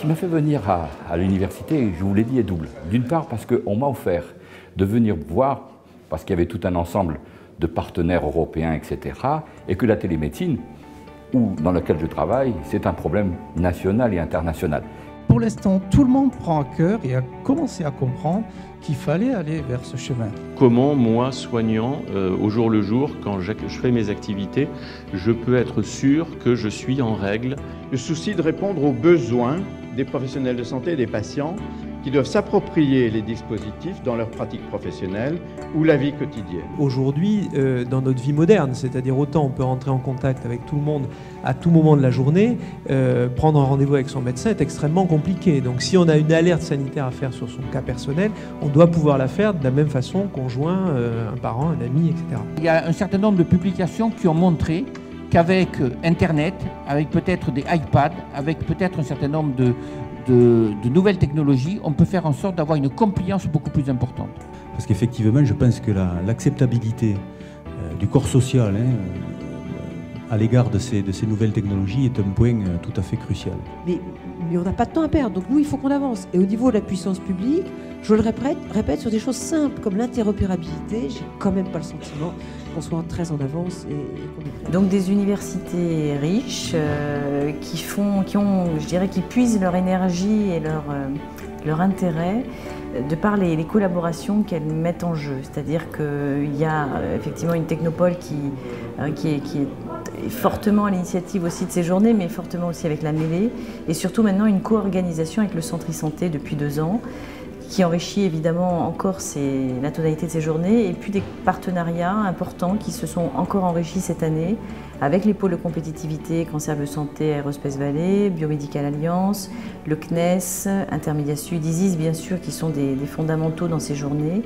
qui m'a fait venir à l'université, je vous l'ai dit, est double. D'une part parce qu'on m'a offert de venir voir, parce qu'il y avait tout un ensemble de partenaires européens, etc., et que la télémédecine, dans laquelle je travaille, c'est un problème national et international. Pour l'instant, tout le monde prend à cœur et a commencé à comprendre qu'il fallait aller vers ce chemin. Comment, moi, soignant, au jour le jour, quand je fais mes activités, je peux être sûr que je suis en règle. Le souci de répondre aux besoins des professionnels de santé et des patients qui doivent s'approprier les dispositifs dans leur pratique professionnelle ou la vie quotidienne. Aujourd'hui, dans notre vie moderne, c'est-à-dire autant on peut rentrer en contact avec tout le monde à tout moment de la journée, prendre un rendez-vous avec son médecin est extrêmement compliqué. Donc si on a une alerte sanitaire à faire sur son cas personnel, on doit pouvoir la faire de la même façon qu'on joint un parent, un ami, etc. Il y a un certain nombre de publications qui ont montré qu'avec Internet, avec peut-être des iPads, avec peut-être un certain nombre de nouvelles technologies, on peut faire en sorte d'avoir une compliance beaucoup plus importante. Parce qu'effectivement, je pense que l'acceptabilité du corps social à l'égard de ces nouvelles technologies est un point tout à fait crucial. Mais on n'a pas de temps à perdre, donc nous, il faut qu'on avance. Et au niveau de la puissance publique, je le répète sur des choses simples comme l'interopérabilité, j'ai quand même pas le sentiment qu'on soit très en avance et qu'on est prêt. Donc des universités riches qui puisent leur énergie et leur intérêt de par les collaborations qu'elles mettent en jeu. C'est-à-dire qu'il y a effectivement une technopole qui est fortement à l'initiative aussi de ces journées, mais fortement aussi avec la mêlée, et surtout maintenant une co-organisation avec le Centre e-Santé depuis 2 ans, qui enrichit évidemment encore la tonalité de ces journées, et puis des partenariats importants qui se sont encore enrichis cette année avec les pôles de compétitivité, Cancer de Santé, Aérospace Vallée, Biomédicale Alliance, le CNES, Intermédia Sud, ISIS bien sûr, qui sont des fondamentaux dans ces journées,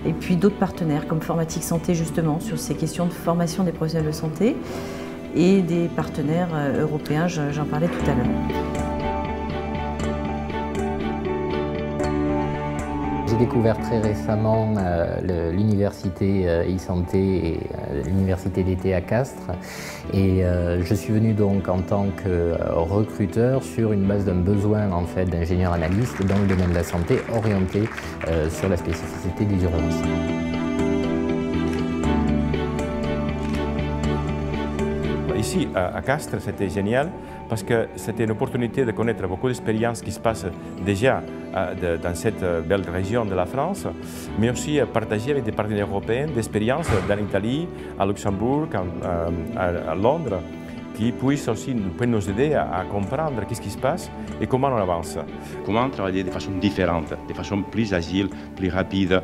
et puis d'autres partenaires comme Formatique Santé justement sur ces questions de formation des professionnels de santé, et des partenaires européens, j'en parlais tout à l'heure. J'ai découvert très récemment l'université e-santé et l'université d'été à Castres, et je suis venu donc en tant que recruteur sur une base d'un besoin en fait d'ingénieur analyste dans le domaine de la santé orienté sur la spécificité des urgences. Ici, à Castres, c'était génial parce que c'était une opportunité de connaître beaucoup d'expériences qui se passent déjà dans cette belle région de la France, mais aussi partager avec des partenaires européens d'expériences dans l'Italie, à Luxembourg, à Londres, qui puissent aussi nous aider à comprendre ce qui se passe et comment on avance. Comment travailler de façon différente, de façon plus agile, plus rapide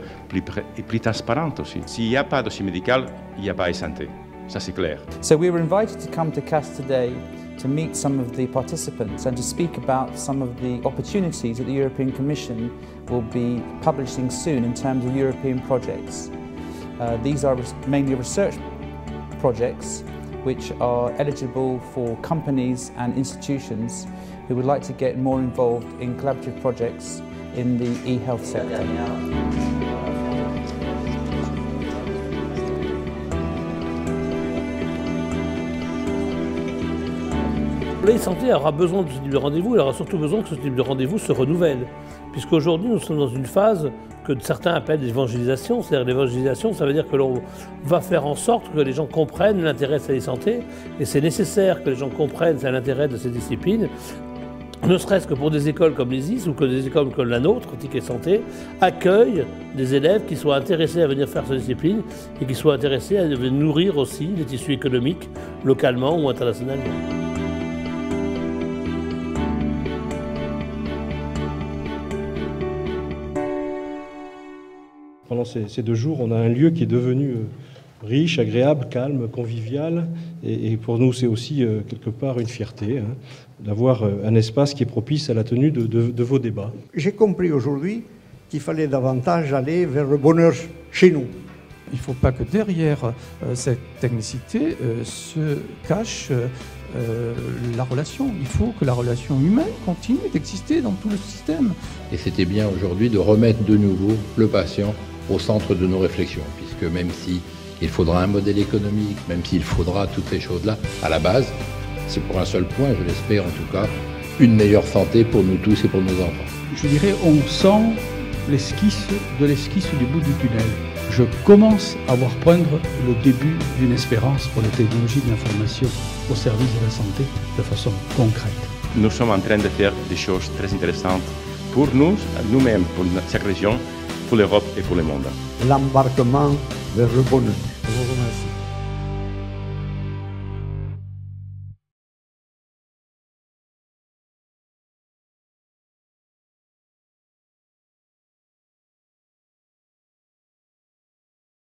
et plus transparente aussi. S'il n'y a pas de dossier médical, il n'y a pas de santé. Ça c'est clair. So we were invited to come to Castres today to meet some of the participants and to speak about some of the opportunities that the European Commission will be publishing soon in terms of European projects. These are mainly research projects which are eligible for companies and institutions who would like to get more involved in collaborative projects in the e-health sector. L'e-santé aura besoin de ce type de rendez-vous, elle aura surtout besoin que ce type de rendez-vous se renouvelle. Puisqu'aujourd'hui, nous sommes dans une phase que certains appellent l'évangélisation. C'est-à-dire l'évangélisation, ça veut dire que l'on va faire en sorte que les gens comprennent l'intérêt de cette santé. Et c'est nécessaire que les gens comprennent l'intérêt de ces disciplines, ne serait-ce que pour des écoles comme l'ISIS ou que des écoles comme la nôtre, Ticket Santé, accueillent des élèves qui soient intéressés à venir faire cette discipline et qui soient intéressés à nourrir aussi les tissus économiques, localement ou internationalement. Pendant ces 2 jours, on a un lieu qui est devenu riche, agréable, calme, convivial. Et pour nous, c'est aussi quelque part une fierté d'avoir un espace qui est propice à la tenue de vos débats. J'ai compris aujourd'hui qu'il fallait davantage aller vers le bonheur chez nous. Il ne faut pas que derrière cette technicité se cache la relation. Il faut que la relation humaine continue d'exister dans tout le système. Et c'était bien aujourd'hui de remettre de nouveau le patient au centre de nos réflexions, puisque même s'il faudra un modèle économique, même s'il faudra toutes ces choses-là, à la base, c'est pour un seul point, je l'espère en tout cas, une meilleure santé pour nous tous et pour nos enfants. Je dirais, on sent l'esquisse du bout du tunnel. Je commence à voir poindre le début d'une espérance pour les technologies de l'information au service de la santé de façon concrète. Nous sommes en train de faire des choses très intéressantes pour nous-mêmes, pour chaque région, pour l'Europe et pour le monde. L'embarquement vers le bonheur.